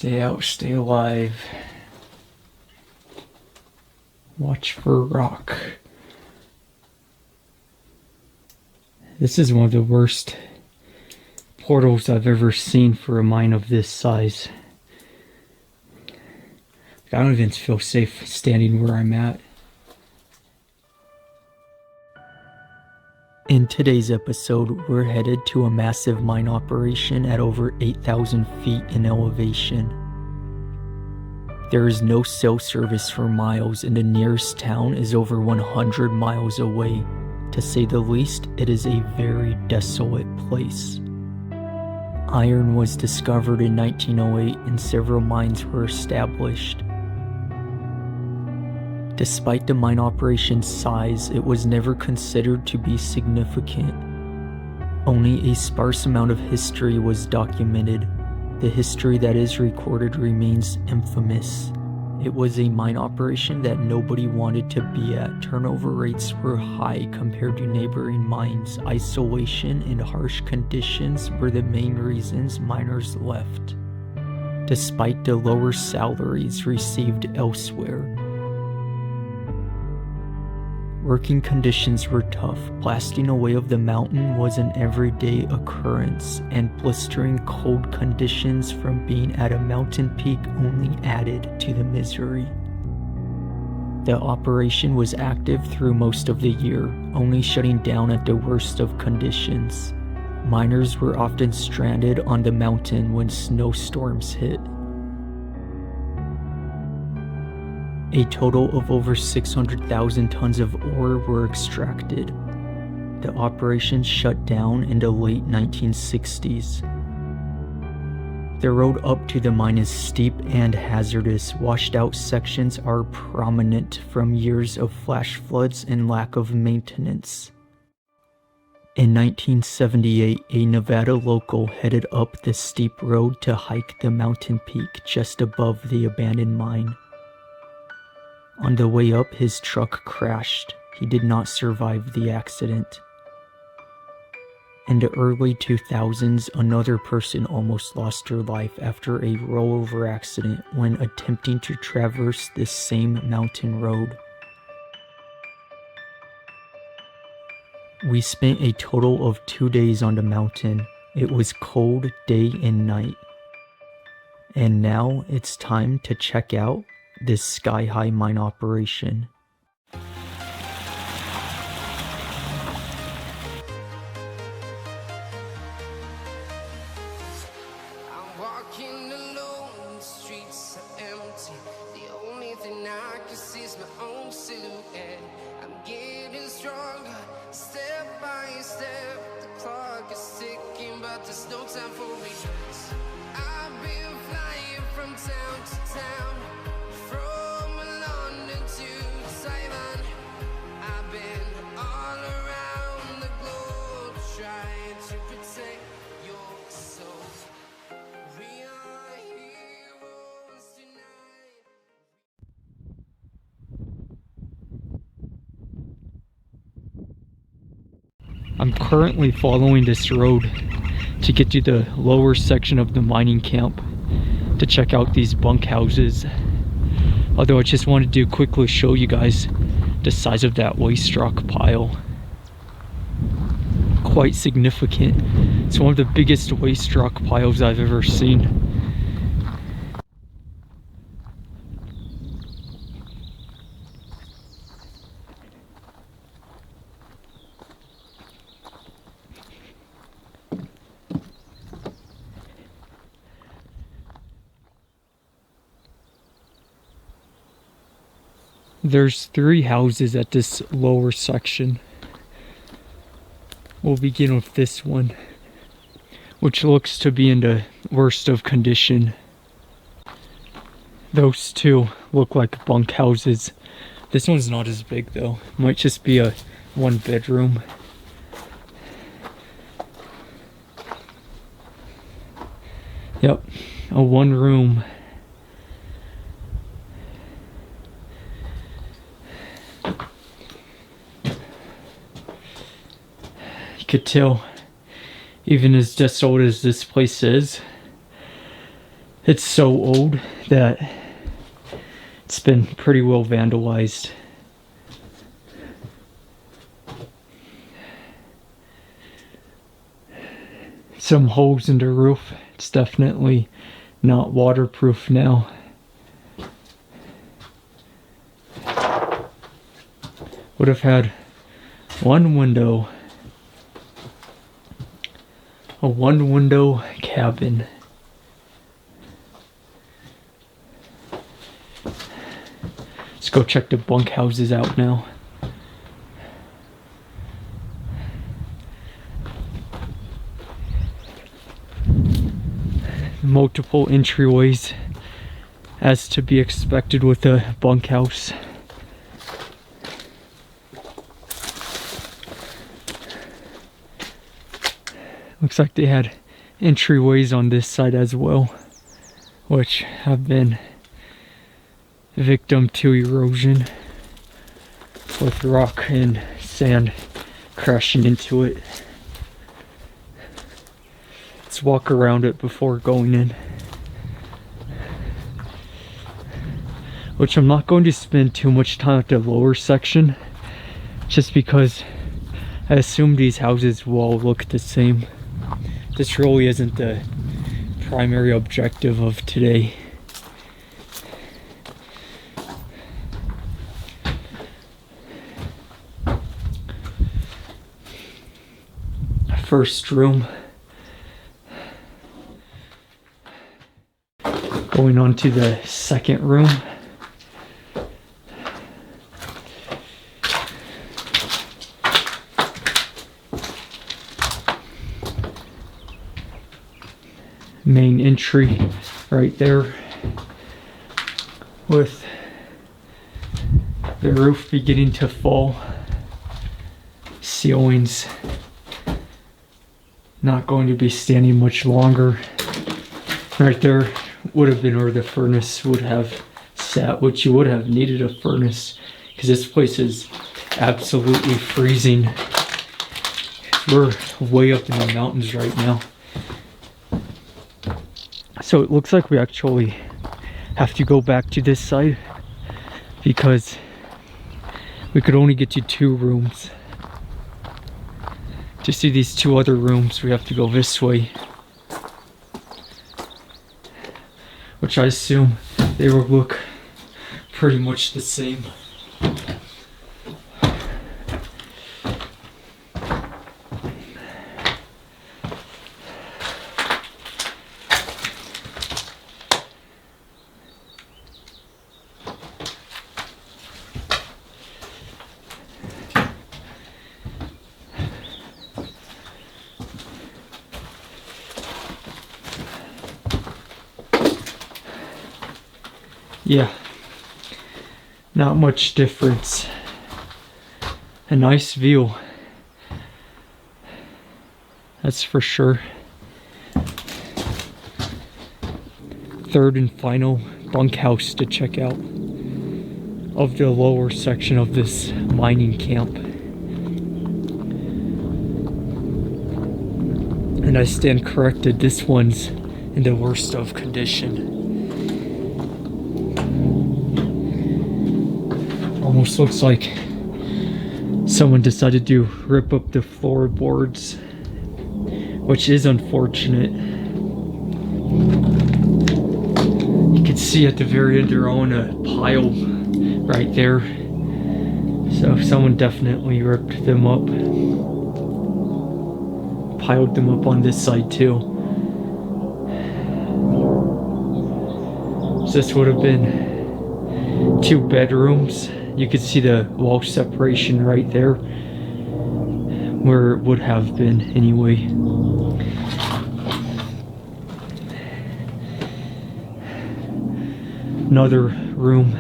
Stay out, stay alive. Watch for rock. This is one of the worst portals I've ever seen for a mine of this size. I don't even feel safe standing where I'm at. In today's episode, we're headed to a massive mine operation at over 8,000 feet in elevation. There is no cell service for miles, and the nearest town is over 100 miles away. To say the least, it is a very desolate place. Iron was discovered in 1908 and several mines were established. Despite the mine operation's size, it was never considered to be significant. Only a sparse amount of history was documented. The history that is recorded remains infamous. It was a mine operation that nobody wanted to be at. Turnover rates were high compared to neighboring mines. Isolation and harsh conditions were the main reasons miners left, despite the lower salaries received elsewhere. Working conditions were tough. Blasting away of the mountain was an everyday occurrence, and blistering cold conditions from being at a mountain peak only added to the misery. The operation was active through most of the year, only shutting down at the worst of conditions. Miners were often stranded on the mountain when snowstorms hit. A total of over 600,000 tons of ore were extracted. The operation shut down in the late 1960s. The road up to the mine is steep and hazardous. Washed out sections are prominent from years of flash floods and lack of maintenance. In 1978, a Nevada local headed up the steep road to hike the mountain peak just above the abandoned mine. On the way up, his truck crashed. He did not survive the accident. In the early 2000s, another person almost lost her life after a rollover accident when attempting to traverse this same mountain road. We spent a total of 2 days on the mountain. It was cold day and night. And now it's time to check out this sky-high mine operation. I'm walking alone, the streets are empty. The only thing I can see is my own silhouette. I'm getting stronger, step by step. The clock is ticking, but there's no time for regrets. I've been flying from town to town, from London to Taiwan. I've been all around the globe trying to protect your soul. We are heroes tonight. I'm currently following this road to get to the lower section of the mining camp to check out these bunkhouses. Although I just wanted to quickly show you guys the size of that waste rock pile. Quite significant. It's one of the biggest waste rock piles I've ever seen. There's 3 houses at this lower section. We'll begin with this one, which looks to be in the worst of condition. Those 2 look like bunkhouses. This one's not as big though. Might just be a 1 bedroom. Yep, a 1 room. Could tell, even as desolate as this place is, It's so old that it's been pretty well vandalized. Some holes in the roof. It's definitely not waterproof now. Would have had one window. A one window cabin. Let's go check the bunkhouses out now. Multiple entryways, as to be expected with a bunkhouse. Looks like they had entryways on this side as well, which have been victim to erosion with rock and sand crashing into it. Let's walk around it before going in. Which I'm not going to spend too much time at the lower section, just because I assume these houses will all look the same. This really isn't the primary objective of today. First room. Going on to the second room. Main entry right there, with the roof beginning to fall. Ceilings not going to be standing much longer. Right there would have been where the furnace would have sat, which you would have needed a furnace, because this place is absolutely freezing. We're way up in the mountains right now. So it looks like we actually have to go back to this side, because we could only get to 2 rooms. To see these 2 other rooms, we have to go this way, which I assume they will look pretty much the same. Yeah, not much difference. A nice view, that's for sure. Third and final bunkhouse to check out of the lower section of this mining camp. And I stand corrected, this one's in the worst of condition. Almost looks like someone decided to rip up the floorboards, which is unfortunate. You can see at the very end they're on a pile right there. So someone definitely ripped them up. Piled them up on this side too. So this would have been 2 bedrooms. You could see the wall separation right there, where it would have been anyway. Another room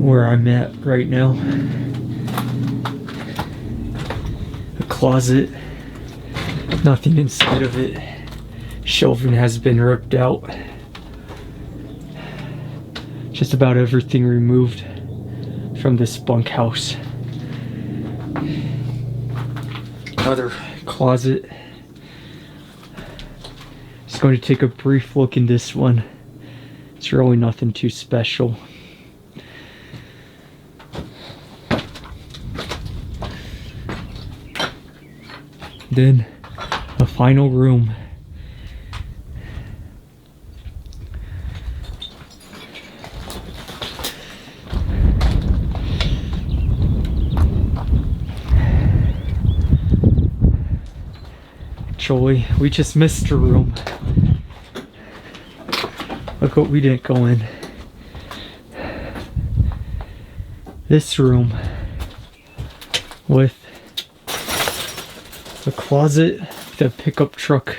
where I'm at right now. A closet, nothing inside of it. Shelving has been ripped out. Just about everything removed from this bunkhouse. Another closet. Going to take a brief look in this one. It's really nothing too special. Then a final room. Actually, we just missed a room. Look what we didn't go in. This room with a closet, the pickup truck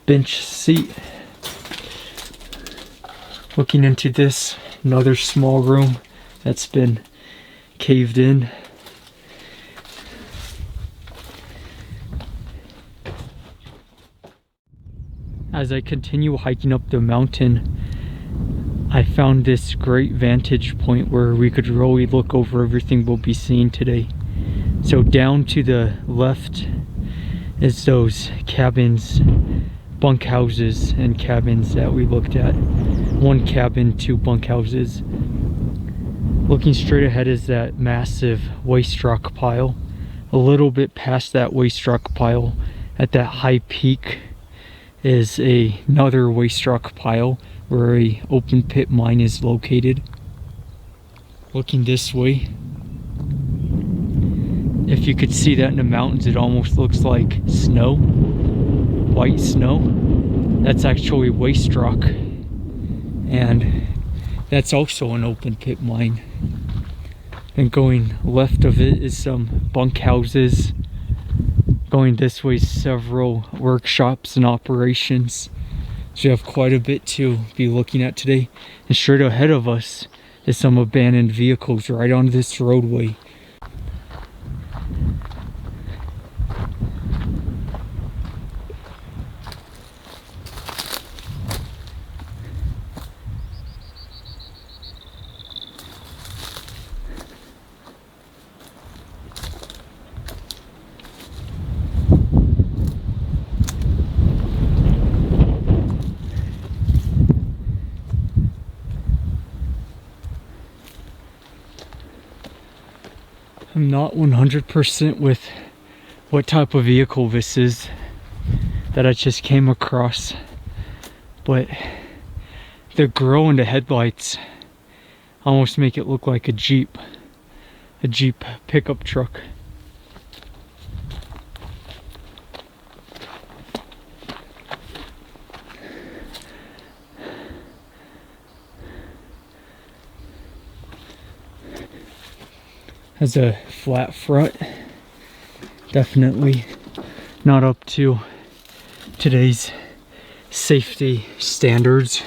bench seat. Looking into this, another small room that's been caved in. As I continue hiking up the mountain, I found this great vantage point where we could really look over everything we'll be seeing today. So down to the left is those cabins, bunkhouses and cabins that we looked at. One cabin, two bunkhouses. Looking straight ahead is that massive waste rock pile. A little bit past that waste rock pile, at that high peak, is another waste rock pile where a open pit mine is located. Looking this way, if you could see that in the mountains, it almost looks like snow, white snow. That's actually waste rock, and that's also an open pit mine. And going left of it is some bunkhouses. Going this way, several workshops and operations. So you have quite a bit to be looking at today. And straight ahead of us is some abandoned vehicles right on this roadway. I'm not 100% with what type of vehicle this is that I just came across, but the grill and the headlights almost make it look like a Jeep pickup truck. Has a flat front, definitely not up to today's safety standards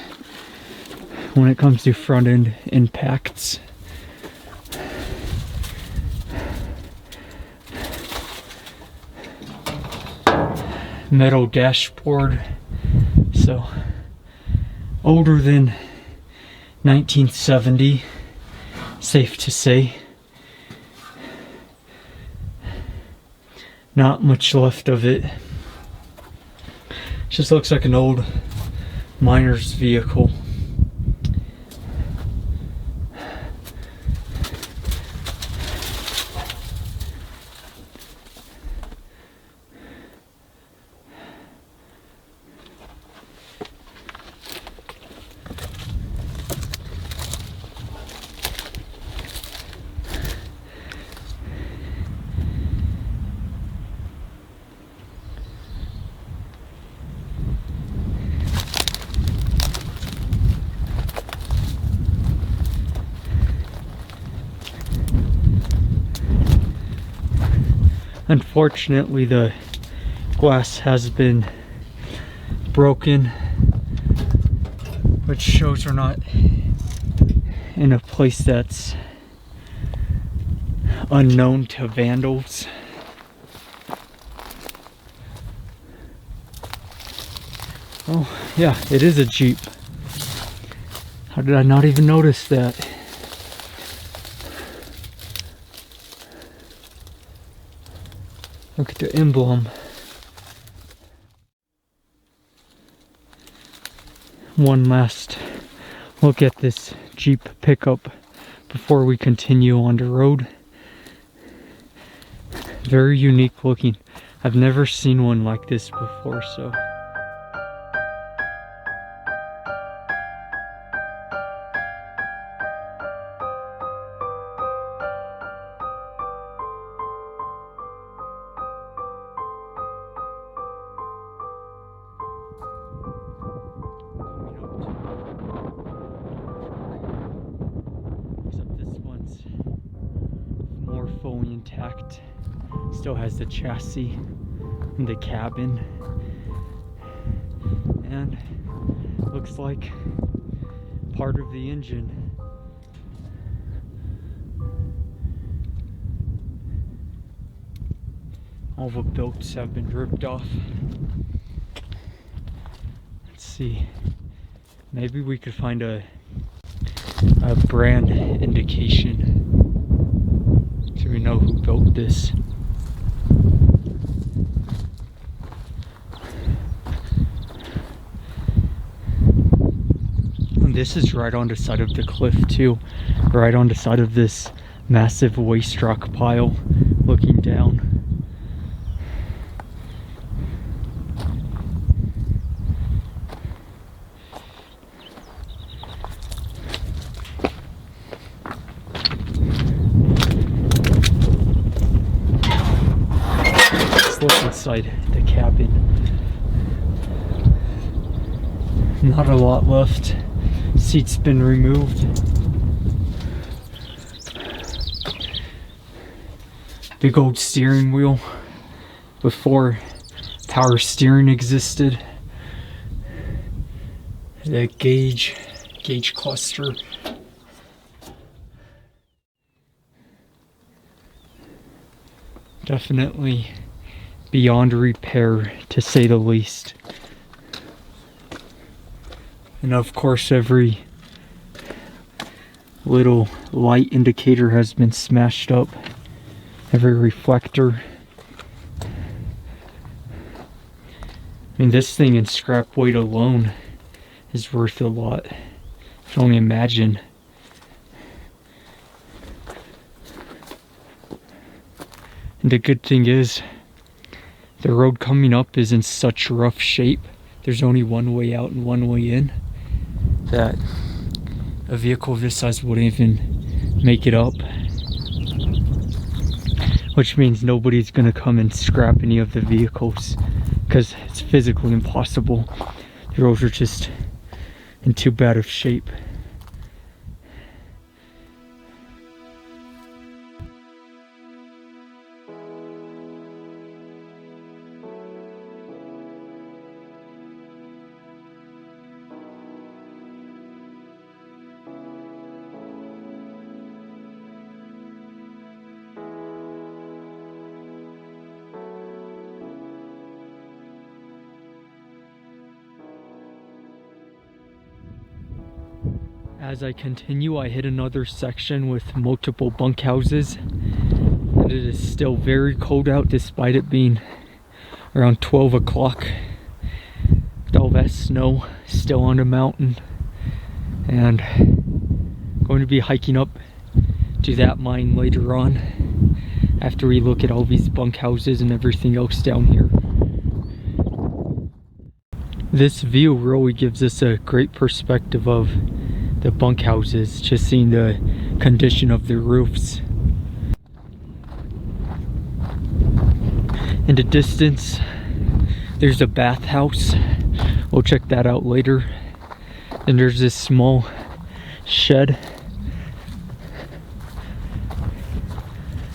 when it comes to front end impacts. Metal dashboard, so older than 1970, safe to say. Not much left of it. Just looks like an old miner's vehicle. Unfortunately, the glass has been broken, which shows we're not in a place that's unknown to vandals. Oh yeah, it is a Jeep. How did I not even notice that? Look at the emblem. one last look at this Jeep pickup before we continue on the road. Very unique looking. I've never seen one like this before, so. Except this one's more fully intact. Still has the chassis and the cabin, and looks like part of the engine. All the bolts have been ripped off. Let's see, maybe we could find a brand indication so we know who built this. This is right on the side of the cliff too, right on the side of this massive waste rock pile looking down. Let's look inside the cabin. Not a lot left. Seat's been removed. Big old steering wheel before power steering existed. The gauge cluster. Definitely beyond repair, to say the least. And of course, every little light indicator has been smashed up. Every reflector. I mean, this thing in scrap weight alone is worth a lot. I can only imagine. And the good thing is, the road coming up is in such rough shape. There's only one way out and one way in, that a vehicle of this size wouldn't even make it up. Which means nobody's gonna come and scrap any of the vehicles, because it's physically impossible. The roads are just in too bad of shape. As I continue, I hit another section with multiple bunkhouses, and it is still very cold out despite it being around 12 o'clock. With all that snow still on the mountain, and going to be hiking up to that mine later on after we look at all these bunkhouses and everything else down here. This view really gives us a great perspective of the bunkhouses, just seeing the condition of the roofs. In the distance, there's a bathhouse. We'll check that out later. And there's this small shed.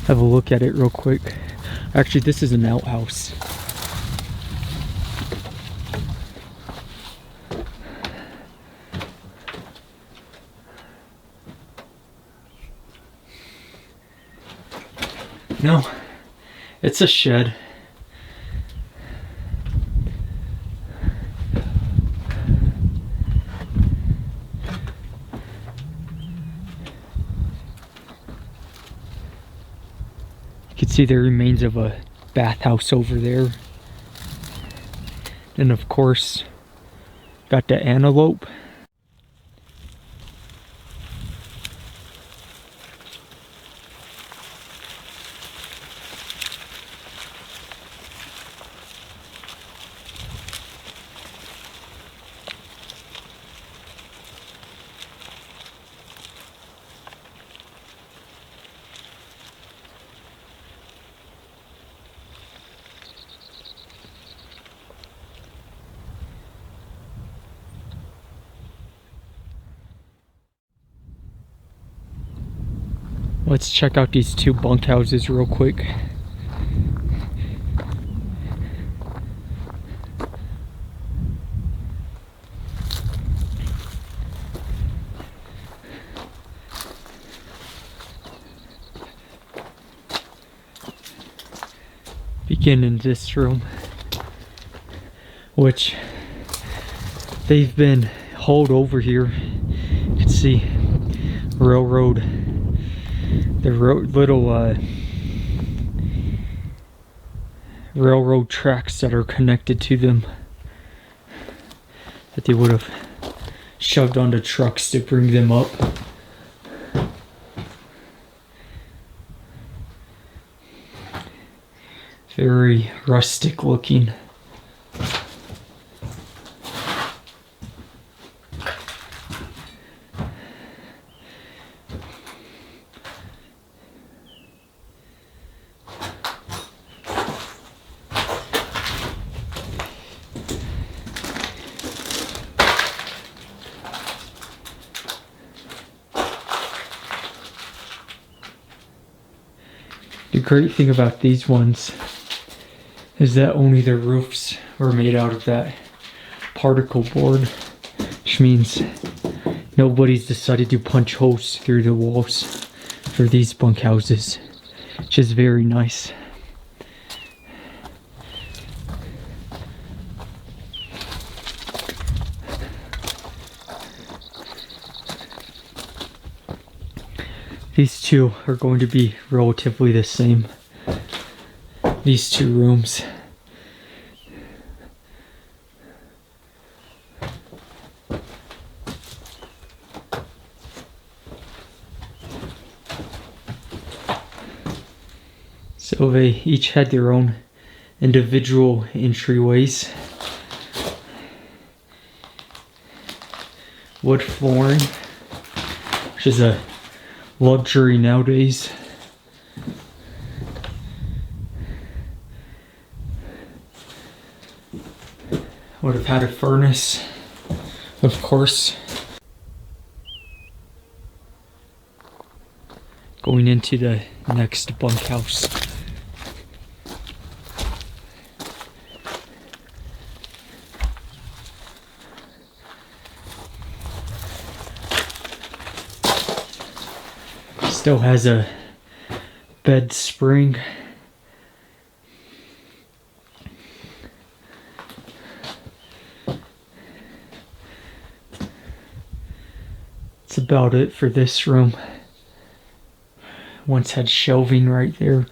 Have a look at it real quick. Actually, this is an outhouse. No, it's a shed. You can see the remains of a bathhouse over there. And of course, Got the antelope. Let's check out these two bunkhouses real quick. Begin in this room, which they've been hauled over here. You can see railroad, the little railroad tracks that are connected to them that they would have shoved onto trucks to bring them up. Very rustic looking. The great thing about these ones is that only the roofs were made out of that particle board, which means nobody's decided to punch holes through the walls for these bunkhouses, which is very nice. These two are going to be relatively the same. These two rooms. So they each had their own individual entryways. Wood flooring, which is a luxury nowadays. Would have had a furnace, of course. Going into the next bunkhouse. Still has a bed spring. That's about it for this room. Once had shelving right there.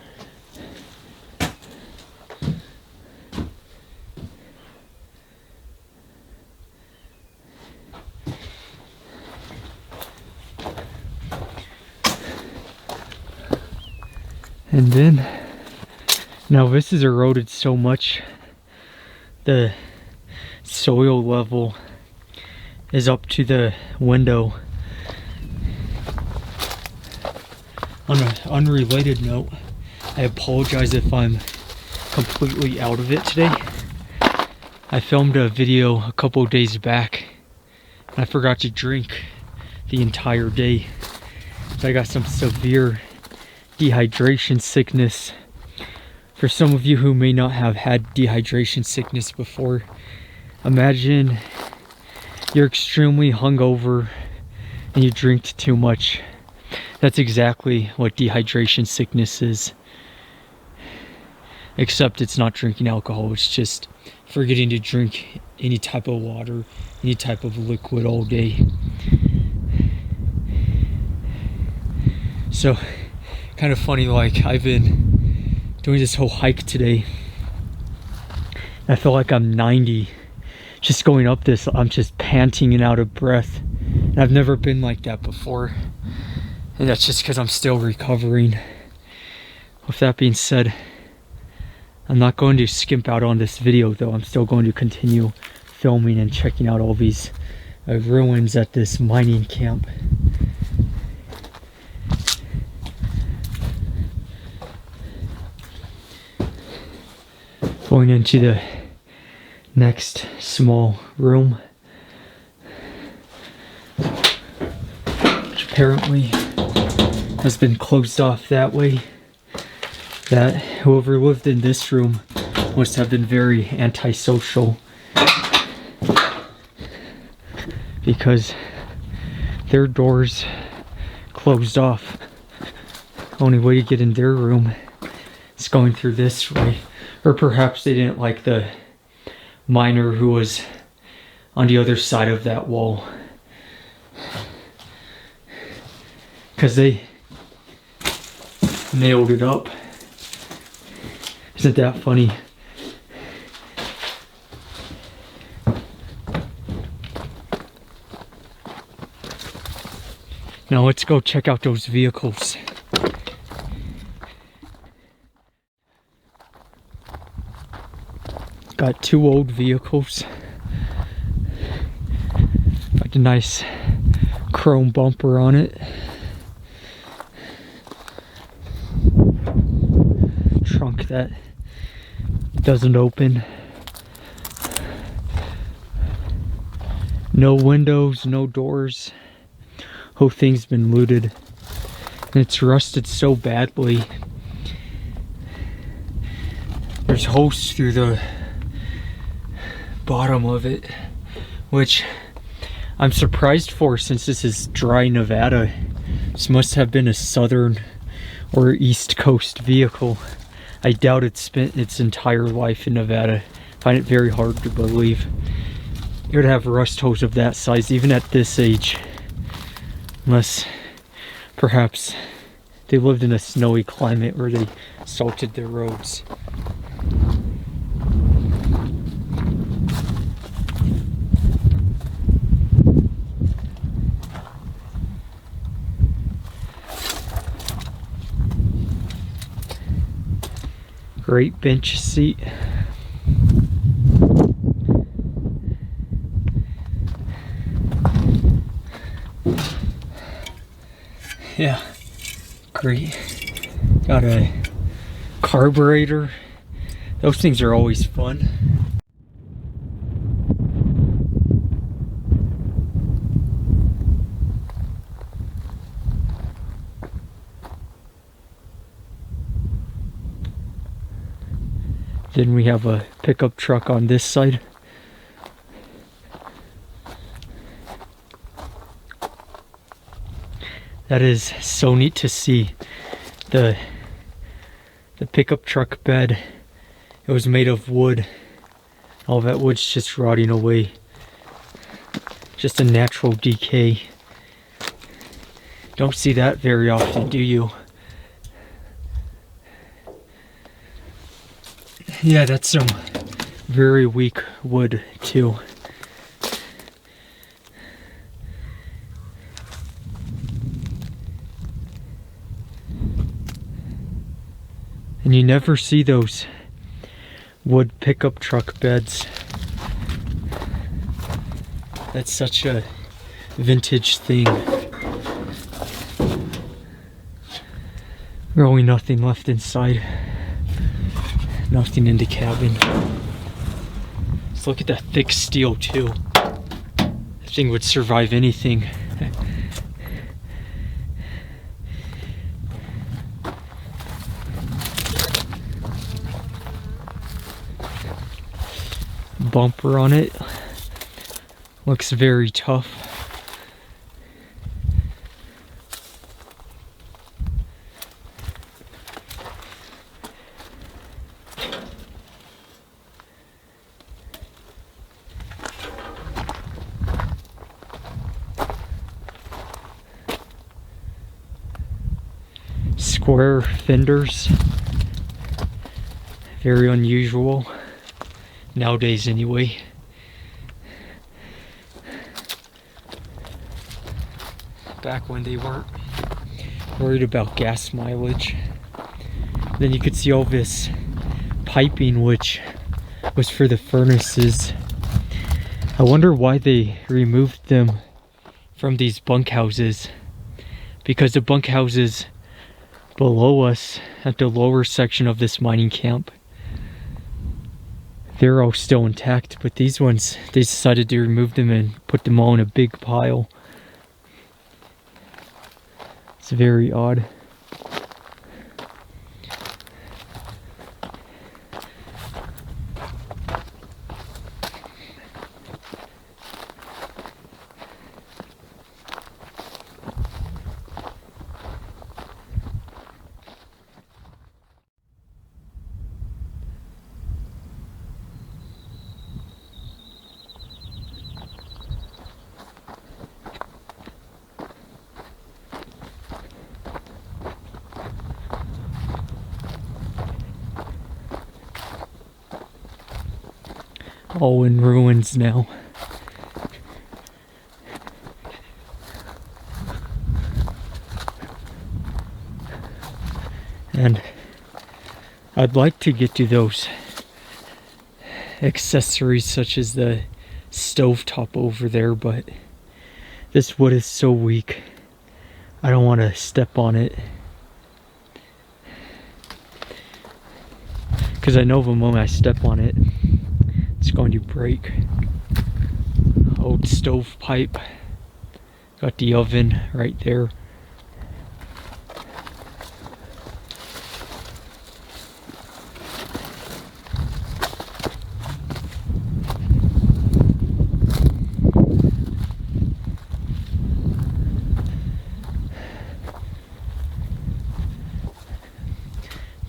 And then, now this is eroded so much, the soil level is up to the window. On an unrelated note, I apologize if I'm completely out of it today. I filmed a video a couple of days back and I forgot to drink the entire day. So I got some severe dehydration sickness. For some of you who may not have had dehydration sickness before, imagine you're extremely hungover and you drink too much. That's exactly what dehydration sickness is. Except it's not drinking alcohol, it's just forgetting to drink any type of water, any type of liquid all day. So, kind of funny, like I've been doing this whole hike today. I feel like I'm 90 just going up this, I'm just panting and out of breath. And I've never been like that before. And that's just because I'm still recovering. With that being said, I'm not going to skimp out on this video though. I'm still going to continue filming and checking out all these ruins at this mining camp. Going into the next small room, which apparently has been closed off that way. That whoever lived in this room must have been very antisocial, because their doors closed off. Only way to get in their room is going through this way. Or perhaps they didn't like the miner who was on the other side of that wall, because they nailed it up. Isn't that funny? Now let's go check out those vehicles. Got two old vehicles. Got a nice chrome bumper on it. Trunk that doesn't open. No windows, no doors. Whole thing's been looted. And it's rusted so badly. There's holes through the bottom of it, which I'm surprised for, since this is dry Nevada. This must have been a southern or east coast vehicle. I doubt it spent its entire life in Nevada. I find it very hard to believe it would have rust holes of that size even at this age, unless perhaps they lived in a snowy climate where they salted their roads. Great bench seat. Yeah, great. Got a carburetor. Those things are always fun. Then we have a pickup truck on this side. That is so neat to see. The pickup truck bed, it was made of wood. All that wood's just rotting away. Just a natural decay. Don't see that very often, do you? Yeah, that's some very weak wood too. And you never see those wood pickup truck beds. That's such a vintage thing. Really nothing left inside. Nothing in the cabin. Let's look at that thick steel too. That thing would survive anything. Bumper on it. Looks very tough. Square fenders. Very unusual. Nowadays anyway. back when they weren't worried about gas mileage. Then you could see all this piping, which was for the furnaces. I wonder why they removed them from these bunkhouses, because the bunkhouses below us at the lower section of this mining camp, they're all still intact, but these ones, they decided to remove them and put them all in a big pile. It's very odd. All in ruins now. And I'd like to get to those accessories such as the stovetop over there, but this wood is so weak. I don't want to step on it, because I know the moment I step on it, it's going to break. Old stovepipe. Got the oven right there.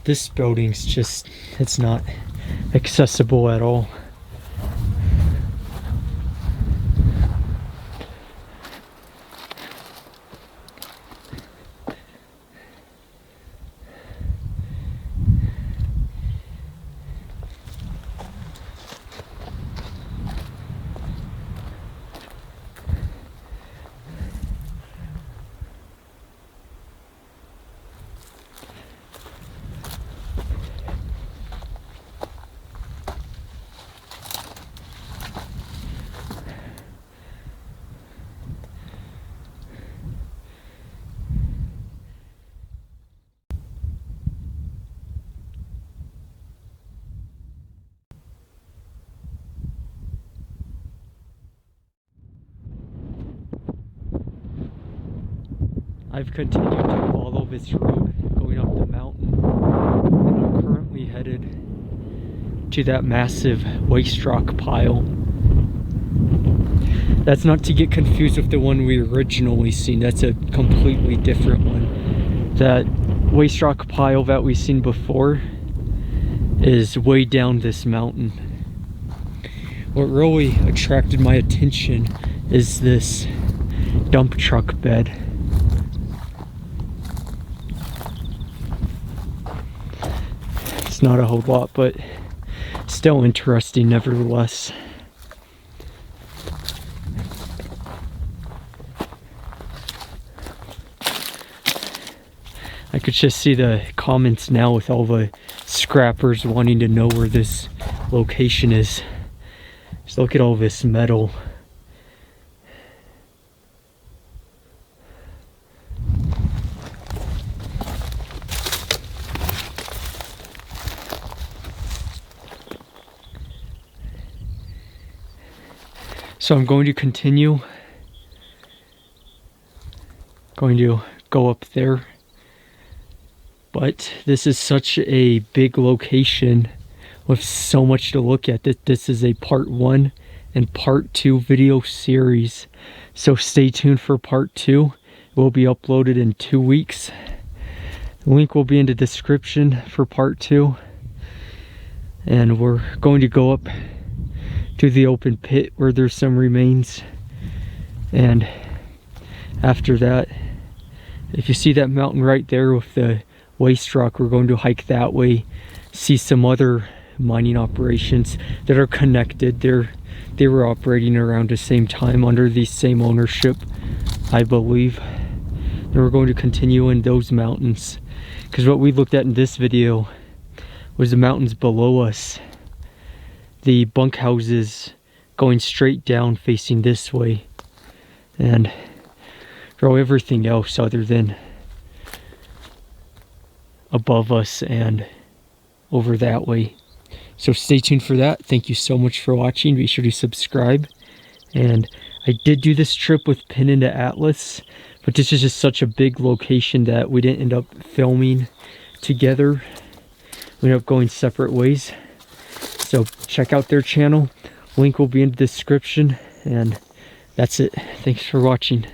This building's just, it's not accessible at all. I've continued to follow this route going up the mountain, and I'm currently headed to that massive waste rock pile. That's not to get confused with the one we originally seen, that's a completely different one. That waste rock pile that we seen before is way down this mountain. What really attracted my attention is this dump truck bed. It's not a whole lot, but still interesting nevertheless. I could just see the comments now with all the scrappers wanting to know where this location is. Just look at all this metal. So I'm going to continue. Going to go up there. But this is such a big location with so much to look at that this is a part 1 and part 2 video series. So stay tuned for part 2. It will be uploaded in 2 weeks. The link will be in the description for part 2. And we're going to go up to the open pit where there's some remains, and after that, if you see that mountain right there with the waste rock, we're going to hike that way, see some other mining operations that are connected. They were operating around the same time under the same ownership, I believe. and we're going to continue in those mountains, because what we looked at in this video was the mountains below us, the bunkhouses going straight down facing this way, and everything else other than above us and over that way. So stay tuned for that. Thank you so much for watching. Be sure to subscribe. And I did do this trip with Pin into Atlas, but this is just such a big location that we didn't end up filming together. We ended up going separate ways. So check out their channel. Link will be in the description. And that's it. Thanks for watching.